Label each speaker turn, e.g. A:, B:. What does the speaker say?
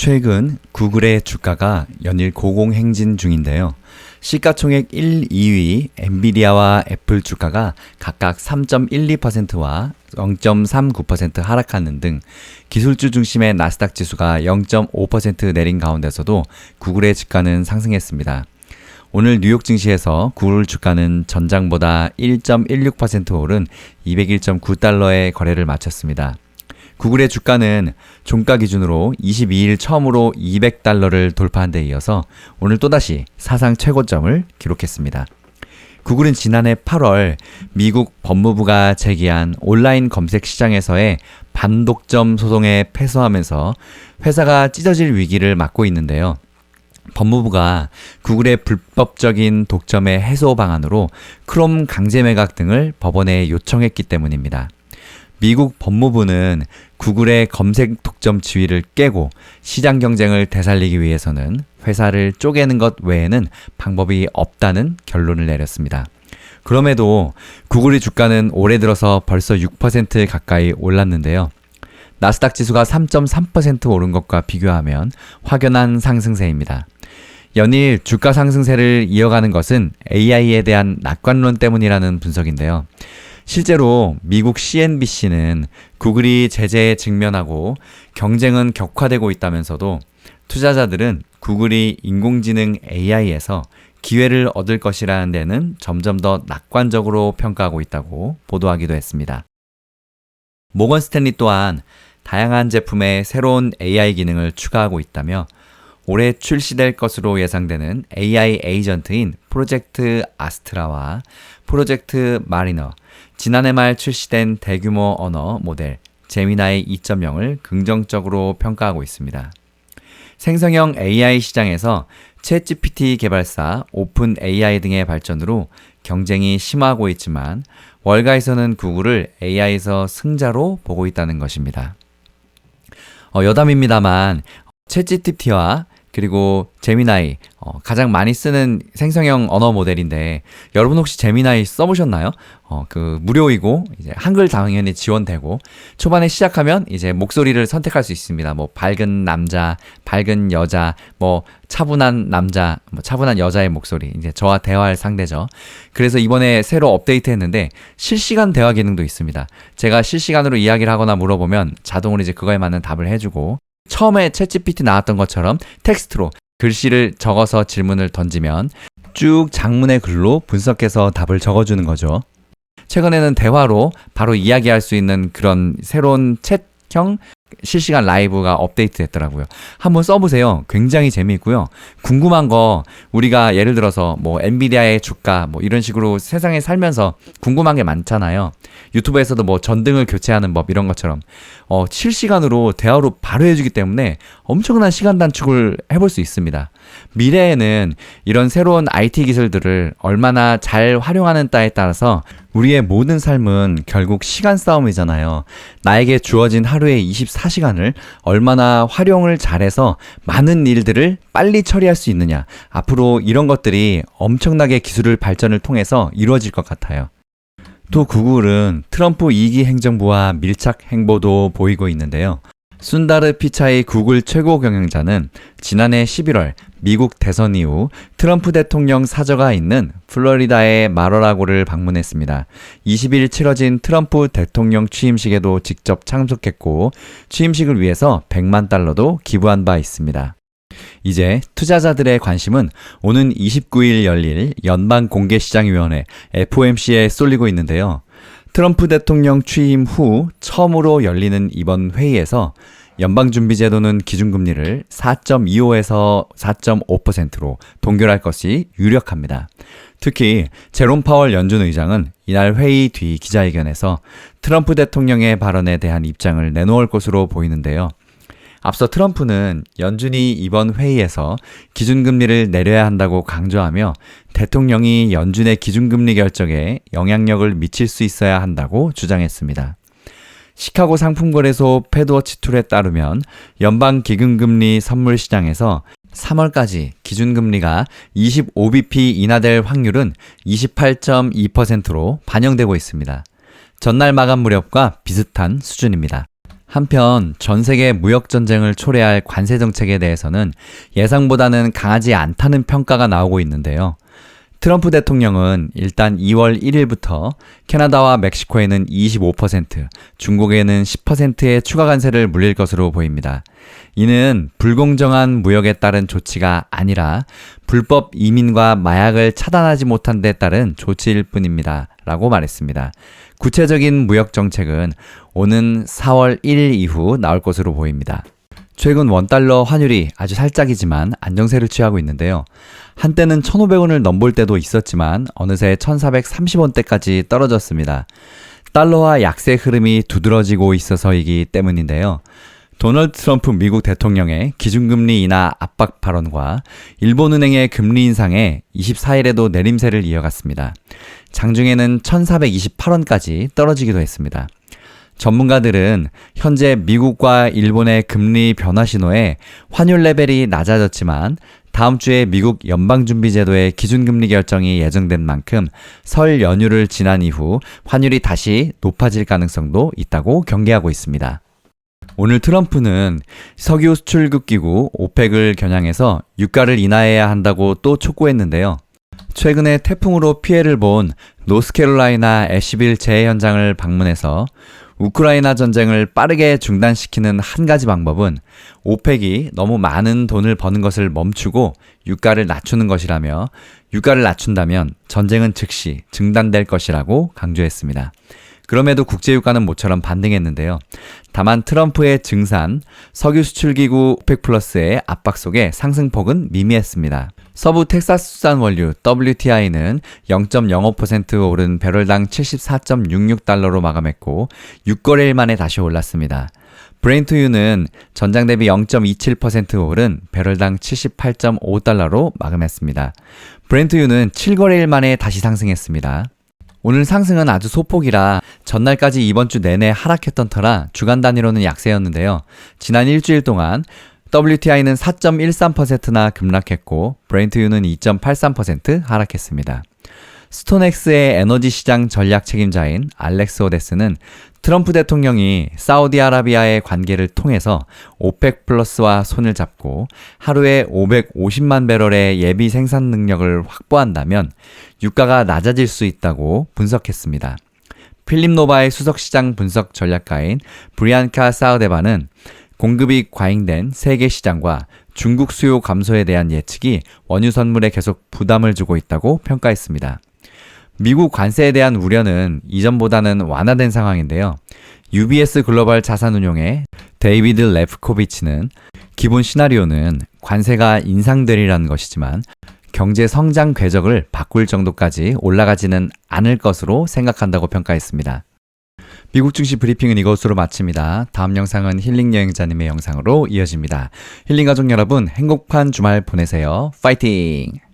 A: 최근 구글의 주가가 연일 고공행진 중인데요. 시가총액 1, 2위 엔비디아와 애플 주가가 각각 3.12%와 0.39% 하락하는 등 기술주 중심의 나스닥 지수가 0.5% 내린 가운데서도 구글의 주가는 상승했습니다. 오늘 뉴욕 증시에서 구글 주가는 전장보다 1.16% 오른 201.9달러의 거래를 마쳤습니다. 구글의 주가는 종가 기준으로 22일 처음으로 200달러를 돌파한 데 이어서 오늘 또다시 사상 최고점을 기록했습니다. 구글은 지난해 8월 미국 법무부가 제기한 온라인 검색 시장에서의 반독점 소송에 패소하면서 회사가 찢어질 위기를 맞고 있는데요. 법무부가 구글의 불법적인 독점의 해소 방안으로 크롬 강제 매각 등을 법원에 요청했기 때문입니다. 미국 법무부는 구글의 검색 독점 지위를 깨고 시장 경쟁을 되살리기 위해서는 회사를 쪼개는 것 외에는 방법이 없다는 결론을 내렸습니다. 그럼에도 구글의 주가는 올해 들어서 벌써 6% 가까이 올랐는데요. 나스닥 지수가 3.3% 오른 것과 비교하면 확연한 상승세입니다. 연일 주가 상승세를 이어가는 것은 AI에 대한 낙관론 때문이라는 분석인데요. 실제로 미국 CNBC는 구글이 제재에 직면하고 경쟁은 격화되고 있다면서도 투자자들은 구글이 인공지능 AI에서 기회를 얻을 것이라는 데는 점점 더 낙관적으로 평가하고 있다고 보도하기도 했습니다. 모건 스탠리 또한 다양한 제품에 새로운 AI 기능을 추가하고 있다며 올해 출시될 것으로 예상되는 AI 에이전트인 프로젝트 아스트라와 프로젝트 마리너, 지난해 말 출시된 대규모 언어 모델 제미나이 2.0을 긍정적으로 평가하고 있습니다. 생성형 AI 시장에서 챗GPT 개발사 오픈 AI 등의 발전으로 경쟁이 심화하고 있지만 월가에서는 구글을 AI에서 승자로 보고 있다는 것입니다. 여담입니다만 챗GPT와 그리고 제미나이 가장 많이 쓰는 생성형 언어 모델인데 여러분 혹시 제미나이 써보셨나요? 무료이고 이제 한글 당연히 지원되고 초반에 시작하면 이제 목소리를 선택할 수 있습니다. 뭐 밝은 남자, 밝은 여자, 뭐 차분한 남자, 뭐 차분한 여자의 목소리 이제 저와 대화할 상대죠. 그래서 이번에 새로 업데이트했는데 실시간 대화 기능도 있습니다. 제가 실시간으로 이야기를 하거나 물어보면 자동으로 이제 그거에 맞는 답을 해주고. 처음에 챗GPT 나왔던 것처럼 텍스트로 글씨를 적어서 질문을 던지면 쭉 장문의 글로 분석해서 답을 적어주는 거죠. 최근에는 대화로 바로 이야기할 수 있는 그런 새로운 챗형 실시간 라이브가 업데이트 됐더라고요. 한번 써보세요. 굉장히 재미있고요. 궁금한 거 우리가 예를 들어서 뭐 엔비디아의 주가 뭐 이런 식으로 세상에 살면서 궁금한 게 많잖아요. 유튜브에서도 뭐 전등을 교체하는 법 이런 것처럼 실시간으로 대화로 바로 해주기 때문에 엄청난 시간 단축을 해볼 수 있습니다. 미래에는 이런 새로운 IT 기술들을 얼마나 잘 활용하는 따에 따라서 우리의 모든 삶은 결국 시간 싸움이잖아요. 나에게 주어진 하루의 24시간을 얼마나 활용을 잘해서 많은 일들을 빨리 처리할 수 있느냐. 앞으로 이런 것들이 엄청나게 기술을 발전을 통해서 이루어질 것 같아요. 또 구글은 트럼프 2기 행정부와 밀착 행보도 보이고 있는데요. 순다르 피차이 구글 최고 경영자는 지난해 11월 미국 대선 이후 트럼프 대통령 사저가 있는 플로리다의 마러라고를 방문했습니다. 20일 치러진 트럼프 대통령 취임식에도 직접 참석했고 취임식을 위해서 100만 달러도 기부한 바 있습니다. 이제 투자자들의 관심은 오는 29일 열릴 연방공개시장위원회 FOMC에 쏠리고 있는데요. 트럼프 대통령 취임 후 처음으로 열리는 이번 회의에서 연방준비제도는 기준금리를 4.25에서 4.5%로 동결할 것이 유력합니다. 특히 제롬 파월 연준 의장은 이날 회의 뒤 기자회견에서 트럼프 대통령의 발언에 대한 입장을 내놓을 것으로 보이는데요. 앞서 트럼프는 연준이 이번 회의에서 기준금리를 내려야 한다고 강조하며 대통령이 연준의 기준금리 결정에 영향력을 미칠 수 있어야 한다고 주장했습니다. 시카고 상품거래소 패드워치 툴에 따르면 연방기금금리 선물시장에서 3월까지 기준금리가 25bp 인하될 확률은 28.2%로 반영되고 있습니다. 전날 마감 무렵과 비슷한 수준입니다. 한편 전 세계 무역 전쟁을 초래할 관세 정책에 대해서는 예상보다는 강하지 않다는 평가가 나오고 있는데요. 트럼프 대통령은 일단 2월 1일부터 캐나다와 멕시코에는 25%, 중국에는 10%의 추가 관세를 물릴 것으로 보입니다. 이는 불공정한 무역에 따른 조치가 아니라 불법 이민과 마약을 차단하지 못한 데 따른 조치일 뿐입니다. 라고 말했습니다. 구체적인 무역 정책은 오는 4월 1일 이후 나올 것으로 보입니다. 최근 원달러 환율이 아주 살짝이지만 안정세를 취하고 있는데요. 한때는 1,500원을 넘볼 때도 있었지만 어느새 1,430원대까지 떨어졌습니다. 달러와 약세 흐름이 두드러지고 있어서이기 때문인데요. 도널드 트럼프 미국 대통령의 기준금리 인하 압박 발언과 일본은행의 금리 인상에 24일에도 내림세를 이어갔습니다. 장중에는 1,428원까지 떨어지기도 했습니다. 전문가들은 현재 미국과 일본의 금리 변화 신호에 환율 레벨이 낮아졌지만 다음 주에 미국 연방준비제도의 기준금리 결정이 예정된 만큼 설 연휴를 지난 이후 환율이 다시 높아질 가능성도 있다고 경계하고 있습니다. 오늘 트럼프는 석유 수출국 기구 오펙을 겨냥해서 유가를 인하해야 한다고 또 촉구했는데요. 최근에 태풍으로 피해를 본 노스캐롤라이나 애쉬빌 재해 현장을 방문해서 우크라이나 전쟁을 빠르게 중단시키는 한 가지 방법은 오펙이 너무 많은 돈을 버는 것을 멈추고 유가를 낮추는 것이라며 유가를 낮춘다면 전쟁은 즉시 중단될 것이라고 강조했습니다. 그럼에도 국제유가는 모처럼 반등했는데요. 다만 트럼프의 증산, 석유 수출기구 오펙 플러스의 압박 속에 상승폭은 미미했습니다. 서부 텍사스 수산 원유 WTI는 0.05% 오른 배럴당 74.66달러로 마감했고 6거래일 만에 다시 올랐습니다. 브렌트유는 전장 대비 0.27% 오른 배럴당 78.5달러로 마감했습니다. 브렌트유는 7거래일 만에 다시 상승했습니다. 오늘 상승은 아주 소폭이라 전날까지 이번 주 내내 하락했던 터라 주간 단위로는 약세였는데요. 지난 일주일 동안 WTI는 4.13%나 급락했고 브렌트유는 2.83% 하락했습니다. 스톤엑스의 에너지 시장 전략 책임자인 알렉스 오데스는 트럼프 대통령이 사우디아라비아의 관계를 통해서 오펙 플러스와 손을 잡고 하루에 550만 배럴의 예비 생산 능력을 확보한다면 유가가 낮아질 수 있다고 분석했습니다. 필립노바의 수석시장 분석 전략가인 브리안카 사우데바는 공급이 과잉된 세계 시장과 중국 수요 감소에 대한 예측이 원유 선물에 계속 부담을 주고 있다고 평가했습니다. 미국 관세에 대한 우려는 이전보다는 완화된 상황인데요. UBS 글로벌 자산운용의 데이비드 레프코비치는 기본 시나리오는 관세가 인상되리라는 것이지만 경제 성장 궤적을 바꿀 정도까지 올라가지는 않을 것으로 생각한다고 평가했습니다. 미국 증시 브리핑은 이것으로 마칩니다. 다음 영상은 힐링 여행자님의 영상으로 이어집니다. 힐링 가족 여러분, 행복한 주말 보내세요. 파이팅!